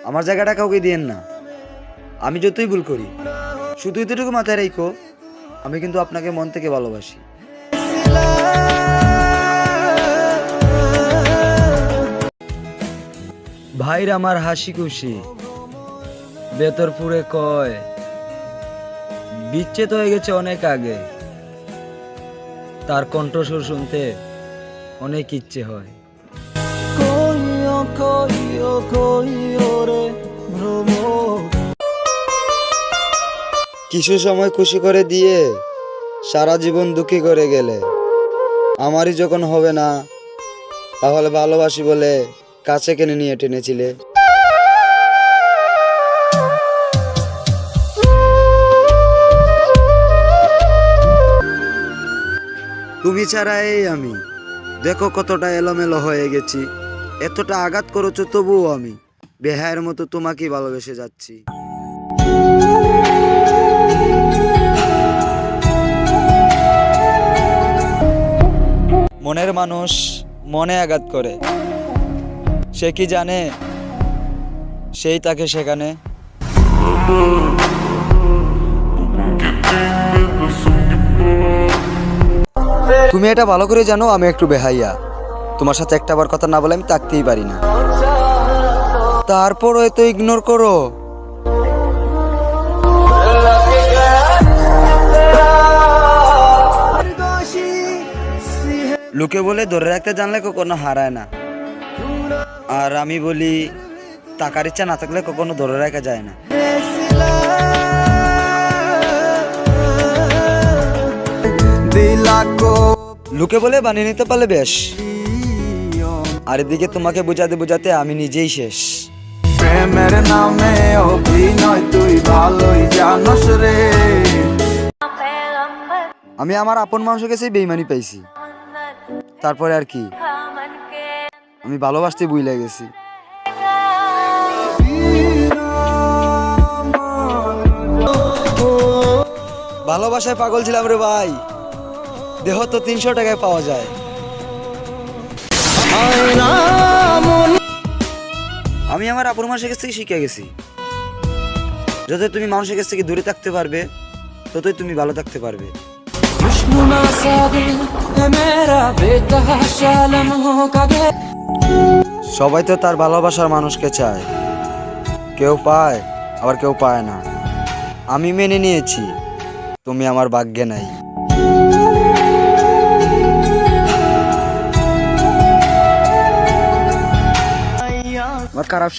আমার জায়গাটা কাউকে দিয়েন না। আমি যতই ভুল করি, শুধু এতটুকু মাথায় রেখো, আমি কিন্তু আপনাকে মন থেকে ভালোবাসি। ভাইর আমার হাসি খুশি বেতর পুরে কয়, বিচ্ছেদ হয়ে গেছে অনেক আগে, তার কণ্ঠস্বর শুনতে অনেক ইচ্ছে হয়। কিছু সময় খুশি করে দিয়ে সারা জীবন দুঃখী করে গেলে, আমারই যখন হবে না, তাহলে ভালোবাসি বলে কাছে কেনে নিয়ে টেনেছিলে। তুমি ছাড়া এই আমি, দেখো কতটা এলোমেলো হয়ে গেছি। এতটা আঘাত করেছো, তবুও আমি বেহায়ের মতো তোমাকেই ভালোবেসে যাচ্ছি। মনের মানুষ মনে আঘাত করে, সে কি জানে সেই তাকে সেখানে। তুমি এটা ভালো করে জানো আমি একটু বেহাইয়া, তোমার সাথে একটা বার কথা না বলে আমি থাকতেই পারি না। তারপর হয়তো ইগনোর করো। লোকে বলে ধরে রাখতে জানলে কখনো হারায় না, আর আমি বলি টাকার ইচ্ছা না থাকলে কখনো ধরে রাখা যায় না। লোকে বলে বানিয়ে নিতে পারলে বেশ, আর এদিকে তোমাকে বোঝাতে বোঝাতে আমি নিজেই শেষ। প্রেমের নামে অভিনয় তুই ভালোই জানোস রে। আমি আমার আপন মানুষের কাছে বেইমানি পাইছি, তারপরে আর কি, আমি ভালোবাসতে ভুলে গেছি। ভালোবাসায় পাগল ছিলাম রে ভাই, দেহ তো 300 টাকায় পাওয়া যায়। আমি আমার আপন মানুষের কাছ থেকে শিখে গেছি, যতই তুমি মানুষের কাছ থেকে দূরে থাকতে পারবে, ততই তুমি ভালো থাকতে পারবে। সবাই তো তার ভালোবাসার মানুষকে চায়, কেউ পায় আবার কেউ পায় না। আমি মেনে নিয়েছি তুমি আমার ভাগ্যে নাই। আমার খারাপ